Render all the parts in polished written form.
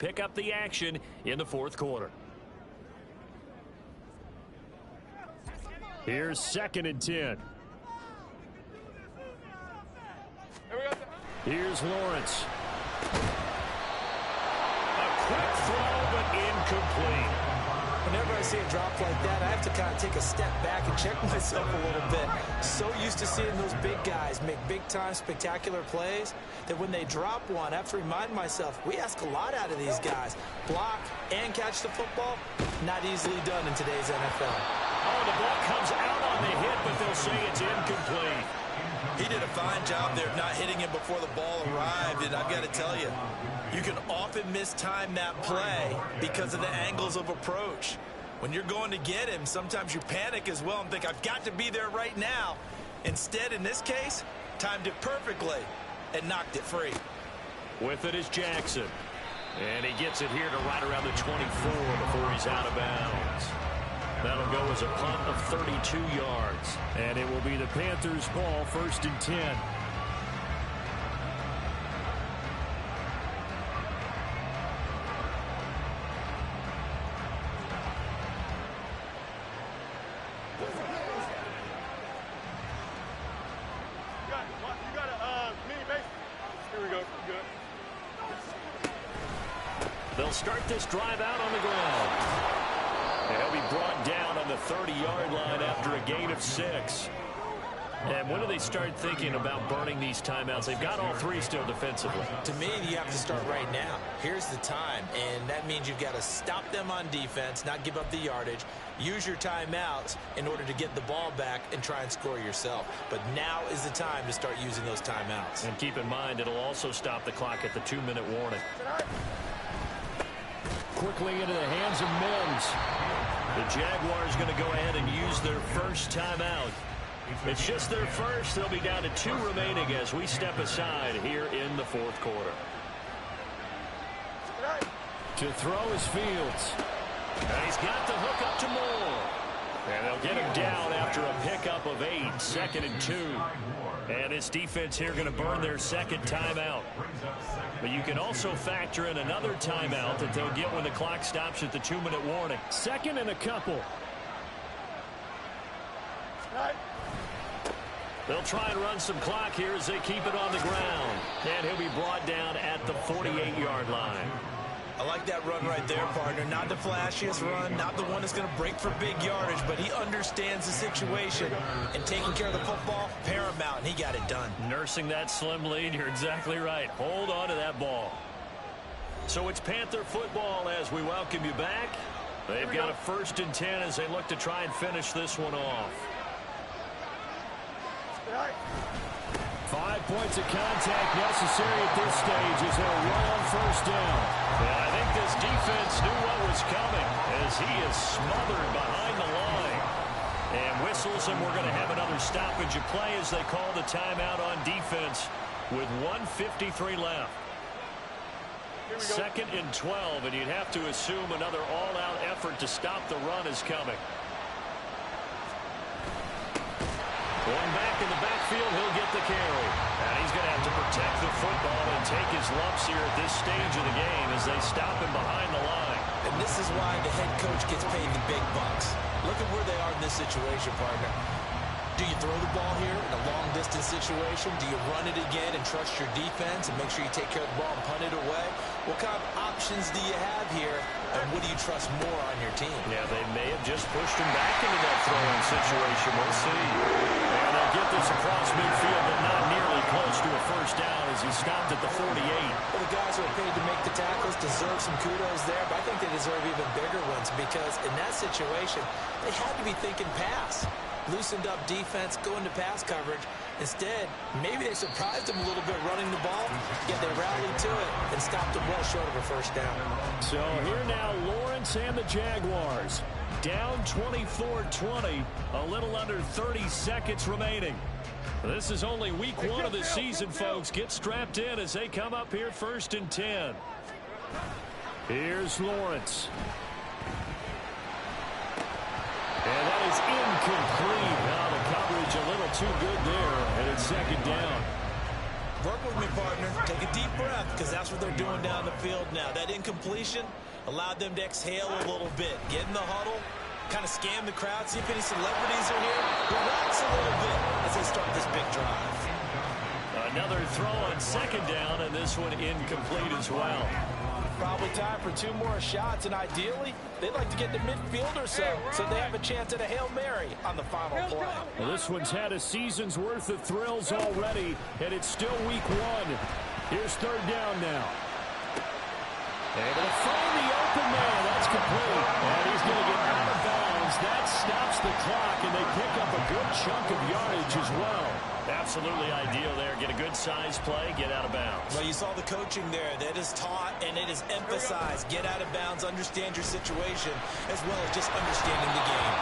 pick up the action in the fourth quarter. Here's 2nd and 10. Here's Lawrence. A quick throw, but incomplete. Whenever I see a drop like that, I have to kind of take a step back and check myself a little bit. So used to seeing those big guys make big-time spectacular plays that when they drop one, I have to remind myself, we ask a lot out of these guys. Block and catch the football, not easily done in today's NFL. Oh, the ball comes out on the hit, but they'll say it's incomplete. He did a fine job there of not hitting him before the ball arrived, and I've got to tell you, you can often mistime that play because of the angles of approach. When you're going to get him, sometimes you panic as well and think, I've got to be there right now. Instead, in this case, timed it perfectly and knocked it free. With it is Jackson. And he gets it here to right around the 24 before he's out of bounds. That'll go as a punt of 32 yards. And it will be the Panthers' ball, 1st and 10. They'll start this drive out on the ground. And he'll be brought down on the 30-yard line after a gain of 6. And when do they start thinking about burning these timeouts? They've got all 3 still defensively. To me, you have to start right now. Here's the time, and that means you've got to stop them on defense, not give up the yardage, use your timeouts in order to get the ball back and try and score yourself. But now is the time to start using those timeouts. And keep in mind, it'll also stop the clock at the 2-minute warning. Quickly into the hands of Mims. The Jaguars going to go ahead and use their first timeout. It's just their first. They'll be down to 2 remaining as we step aside here in the fourth quarter. To throw is Fields. And he's got the hook up to Moore. And they'll get him down after a pickup of 8. 2nd and 2. And this defense here going to burn their second timeout. But you can also factor in another timeout that they'll get when the clock stops at the 2-minute warning. 2nd and a couple. They'll try and run some clock here as they keep it on the ground. And he'll be brought down at the 48-yard line. I like that run right there, partner. Not the flashiest run, not the one that's going to break for big yardage, but he understands the situation. And taking care of the football, paramount, and he got it done. Nursing that slim lead, you're exactly right. Hold on to that ball. So it's Panther football as we welcome you back. They've got a 1st and 10 as they look to try and finish this one off. 5 points of contact necessary at this stage as they'll run on 1st down. And I think this defense knew what was coming as he is smothered behind the line. And whistles, and we're going to have another stoppage of play as they call the timeout on defense with 1:53 left. 2nd and 12, and you'd have to assume another all-out effort to stop the run is coming. Going back in the backfield, he'll get the carry. And he's going to have to protect the football and take his lumps here at this stage of the game as they stop him behind the line. And this is why the head coach gets paid the big bucks. Look at where they are in this situation, partner. Do you throw the ball here in a long-distance situation? Do you run it again and trust your defense and make sure you take care of the ball and punt it away? What kind of options do you have here, and what do you trust more on your team? Yeah, they may have just pushed him back into that throwing situation. We'll see. And they'll get this across midfield, but not nearly close to a 1st down as he stopped at the 48. Well, the guys who are paid to make the tackles deserve some kudos there, but I think they deserve even bigger ones because in that situation, they had to be thinking pass. Loosened up defense, go into pass coverage. Instead, maybe they surprised him a little bit running the ball, yet they rallied to it and stopped him well short of a 1st down. So here now, Lawrence and the Jaguars. Down 24-20, a little under 30 seconds remaining. This is only week 1 of the season, folks. Get strapped in as they come up here 1st and 10. Here's Lawrence. And that is incomplete. Now the coverage a little too good there, and it's 2nd down. Work with me, partner. Take a deep breath, because that's what they're doing down the field now. That incompletion allowed them to exhale a little bit. Get in the huddle, kind of scan the crowd, see if any celebrities are here. Relax a little bit as they start this big drive. Another throw on second down, and this one incomplete as well. Probably time for 2 more shots, and ideally, they'd like to get to midfield or so they have a chance at a Hail Mary on the final play. Well, this one's had a season's worth of thrills already, and it's still week 1. Here's third down now. Able to find the open man. That's complete. And he's going to get out of bounds. That stops the clock, and they pick up a good chunk of yardage as well. Absolutely ideal there. Get a good size play, get out of bounds. Well, you saw the coaching there. That is taught and it is emphasized. Get out of bounds, understand your situation, as well as just understanding the game.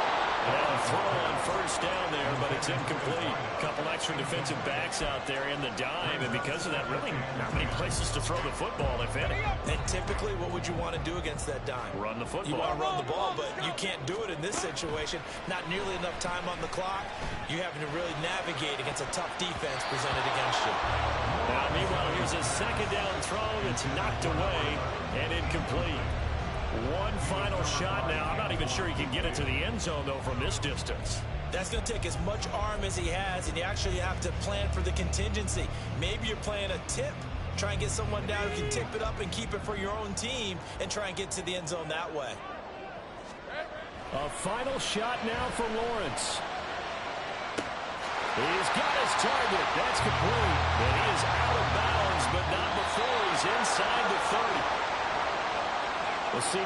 And a throw on first down there, but it's incomplete. A couple extra defensive backs out there in the dime, and because of that, really not many places to throw the football, if any. And typically, what would you want to do against that dime? Run the football. You want to run the ball, but you can't do it in this situation. Not nearly enough time on the clock. You're having to really navigate against a tough defense presented against you. Now, meanwhile, here's a second down throw that's knocked away and incomplete. One final shot now. I'm not even sure he can get it to the end zone, though, from this distance. That's going to take as much arm as he has, and you actually have to plan for the contingency. Maybe you're playing a tip. Try and get someone down who can tip it up and keep it for your own team and try and get to the end zone that way. A final shot now for Lawrence. He's got his target. That's complete. And he is out of bounds, but not before he's inside the 30. The CD